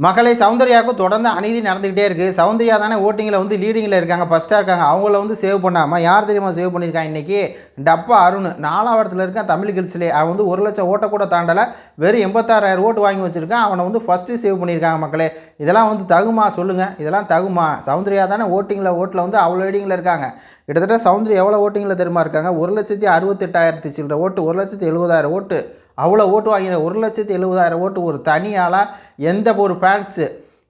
மகளே சௌந்தர்யாவுக்கு தொடர்ந்து அநீதி நடந்துக்கிட்டே இருக்குது. சௌந்தர்யா தானே ஓட்டிங்கில் வந்து லீடிங்கில் இருக்காங்க, ஃபஸ்ட்டாக இருக்காங்க. அவங்கள வந்து சேவ் பண்ணாமல் யார் தெரியுமா சேவ் பண்ணியிருக்காங்க இன்றைக்கி? டப்பா அருண் 4ஆம் இடத்துல இருக்கான் தமிழ் கில்ஸ்லேயே. அவன் வந்து 1,00,000 ஓட்டை கூட தாண்டலை, வெறும் 86,000 ஓட்டு வாங்கி வச்சுருக்கான். அவனை வந்து ஃபஸ்ட்டு சேவ் பண்ணியிருக்காங்க மக்களே. இதெல்லாம் வந்து தகுமா சொல்லுங்கள்? இதெல்லாம் தகுமா? சௌந்தர்யா தானே ஓட்டில் வந்து அவ்வளோ லீடிங்கில் இருக்காங்க. கிட்டத்தட்ட சௌந்தர்யா எவ்வளோ ஓட்டிங்கில் தெரியுமா இருக்காங்க? 1,68,000 சில்லற ஓட்டு, 1,70,000 ஓட்டு. அவ்வளோ ஓட்டு வாங்கின 1,70,000 ஓட்டு ஒரு தனியாளாக எந்த ஒரு ஃபேன்ஸு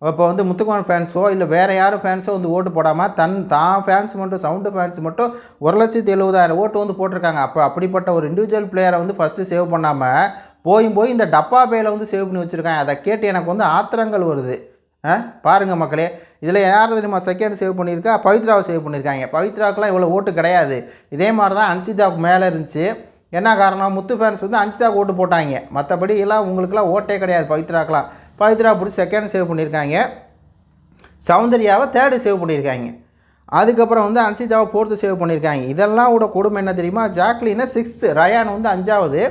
இப்போ வந்து முத்துக்குமார் ஃபேன்ஸோ இல்லை வேறு யாரும் ஃபேன்ஸோ வந்து ஓட்டு போடாமல் தான் ஃபேன்ஸ் மட்டும் சவுண்டு ஃபேன்ஸ் மட்டும் 1,70,000 ஓட்டு வந்து போட்டிருக்காங்க. அப்போ அப்படிப்பட்ட ஒரு இண்டிவிஜுவல் பிளேயரை வந்து ஃபஸ்ட்டு சேவ் பண்ணாமல் போய் இந்த டப்பா பேயில் வந்து சேவ் பண்ணி வச்சுருக்காங்க. அதை கேட்டு எனக்கு வந்து ஆத்திரங்கள் வருது. பாருங்கள் மக்களே, இதில் யார் தெரியுமா செகண்ட் சேவ் பண்ணியிருக்கா? பவித்ராவை சேவ் பண்ணியிருக்காங்க. பவித்ராவுக்குலாம் இவ்வளோ ஓட்டு கிடையாது. இதே மாதிரி தான் அன்சிதாவுக்கு மேலே இருந்துச்சு. என்ன காரணம்? முத்து ஃபேன்ஸ் வந்து அன்சிதாவுக்கு ஓட்டு போட்டாங்க. மற்றபடி எல்லாம் உங்களுக்குலாம் ஓட்டே கிடையாது. பவித்ராக்கெலாம் பவித்ரா பிடிச்சி செகண்ட் சேவ் பண்ணியிருக்காங்க. சௌந்தர்யாவை தேர்டு சேவ் பண்ணியிருக்காங்க. அதுக்கப்புறம் வந்து அன்சிதாவை ஃபோர்த்து சேவ் பண்ணியிருக்காங்க. இதெல்லாம் கூட கொடுமை என்ன தெரியுமா? ஜாக்லினை 6th, ரயான் வந்து 5வது,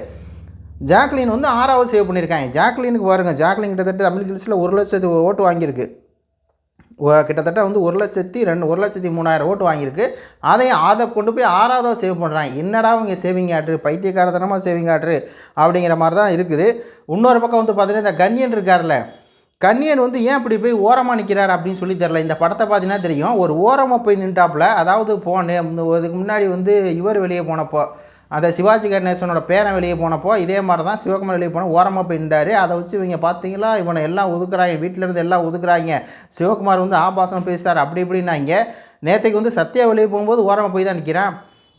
ஜாக்லின் வந்து 6வது சேவ் பண்ணியிருக்காங்க. ஜாக்லினுக்கு பாருங்கள், ஜாக்லின் கிட்டத்தட்ட தமிழ் கில்ஸில் 1,00,000 ஓட்டு வாங்கியிருக்கு. கிட்டத்தட்ட வந்து 1,03,000 ஓட்டு வாங்கியிருக்கு. அதையும் அதை கொண்டு போய் 6வது சேவ் பண்ணுறாங்க. என்னடா அவங்க சேவிங் ஆட்ரு, பைத்தியக்காரத்தனமாக சேவிங் ஆட்ரு அப்படிங்கிற மாதிரி தான் இருக்குது. இன்னொரு பக்கம் வந்து பார்த்தீங்கன்னா இந்த கன்னியன் இருக்கார்ல, கன்னியன் வந்து ஏன் இப்படி போய் ஓரமாக நிற்கிறார் அப்படின்னு சொல்லி தெரில. இந்த படத்தை பார்த்தீங்கன்னா தெரியும். ஒரு ஓரமாக போய் நின்றாப்புல, அதாவது இதுக்கு முன்னாடி வந்து இவர் வெளியே போனப்போ, அந்த சிவாஜி கணேசனோட பேரன் வெளியே போனப்போ இதே மாதிரி தான் சிவகுமார் வெளியே போனால் ஓரமாக போய் நின்றார். அதை வச்சு இவங்க பார்த்தீங்களா, இவனை எல்லாம் ஒதுக்குறாங்க, வீட்டிலேருந்து எல்லாம் ஒதுக்குறாங்க, சிவகுமார் வந்து ஆபாசம் பேசுகிறார் அப்படி இப்படின்னாங்க. நேற்றுக்கு வந்து சத்யா வெளியே போகும்போது ஓரமாக போய் தான் நிற்கிறான்.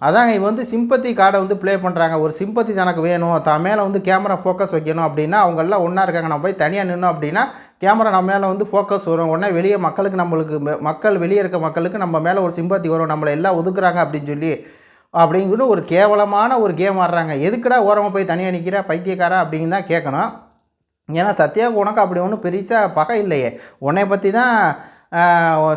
அதாங்க இவன் வந்து சிம்பத்தி கார்டை வந்து ப்ளே பண்ணுறாங்க. ஒரு சிம்பத்தி தனக்கு வேணும், தான் மேலே வந்து கேமரா ஃபோக்கஸ் வைக்கணும் அப்படின்னா அவங்கெல்லாம் ஒன்றா இருக்காங்க. நம்ம போய் தனியாக நின்னோம் அப்படின்னா கேமரா நம்ம மேலே வந்து ஃபோக்கஸ் வரும். உடனே வெளியே மக்கள் வெளியே இருக்க மக்களுக்கு நம்ம மேலே ஒரு சிம்பத்தி வரும், நம்மளை எல்லாம் ஒதுக்குறாங்க அப்படின்னு சொல்லி அப்படிங்கிற ஒரு கேவலமான ஒரு கேம் ஆடுறாங்க. எதுக்குடா ஓரமாக போய் தனியாக நிற்கிற பைத்தியக்காரா அப்படின்னு தான் கேட்கணும். ஏன்னா சத்யாவுக்கு உனக்கு அப்படி ஒன்றும் பெருசாக பகை இல்லையே. உன்னை பற்றி தான்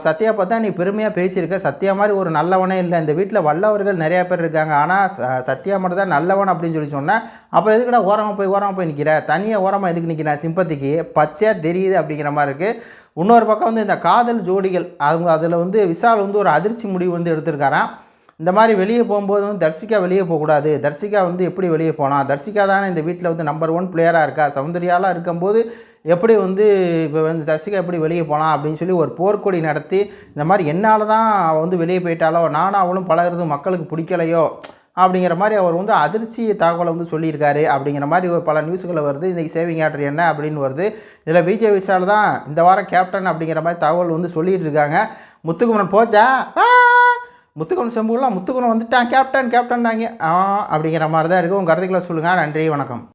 சத்யா பார்த்தா நீ பெருமையாக பேசியிருக்க. சத்யா மாதிரி ஒரு நல்லவனே இல்லை. இந்த வீட்டில் வல்லவர்கள் நிறையா பேர் இருக்காங்க, ஆனால் சத்யா மட்டும் தான் நல்லவன் அப்படின்னு சொல்லி சொன்னேன். அப்புறம் எதுக்குடா ஓரமாக போய் நிற்கிற, தனியாக ஓரமாக எதுக்கு நிற்கிறேன்? சிம்பத்திக்கு பச்சையாக தெரியுது அப்படிங்கிற மாதிரி இருக்குது. இன்னொரு பக்கம் வந்து இந்த காதல் ஜோடிகள் அதில் வந்து விஷால் வந்து ஒரு அதிர்ச்சி முடிவு வந்து எடுத்திருக்காராம். இந்த மாதிரி வெளியே போகும்போது வந்து தர்ஷிகா வெளியே போகக்கூடாது. தர்ஷிகா வந்து எப்படி வெளியே போகலாம்? தர்ஷிகா தானே இந்த வீட்டில் வந்து நம்பர் 1 பிளேயராக இருக்கா. சௌந்தர்யாலாம் இருக்கும்போது எப்படி வந்து இப்போ வந்து தர்ஷிகா எப்படி வெளியே போகலாம் அப்படின்னு சொல்லி ஒரு போர்க்கொடி நடத்தி, இந்த மாதிரி என்னால் தான் அவள் வந்து வெளியே போயிட்டாலோ, நானும் அவளும் பழகிறது மக்களுக்கு பிடிக்கலையோ அப்படிங்கிற மாதிரி அவர் வந்து அதிர்ச்சி தகவலை வந்து சொல்லியிருக்காரு அப்படிங்கிற மாதிரி பல நியூஸுகளை வருது. இன்றைக்கி சேவிங் ஆர்டர் என்ன அப்படின்னு வருது. இதில் விஜய் விஷால் தான் இந்த வாரம் கேப்டன் அப்படிங்கிற மாதிரி தகவல் வந்து சொல்லிகிட்டு இருக்காங்க. முத்துக்குமரன் போச்சா, முத்துக்குமரன் செம்புலாம் முத்துக்குமரன் வந்துட்டான் கேப்டன் அப்படிங்கிற மாதிரி தான் இருக்குது. உங்கள் கருத்துக்களை சொல்லுங்கள். நன்றி, வணக்கம்.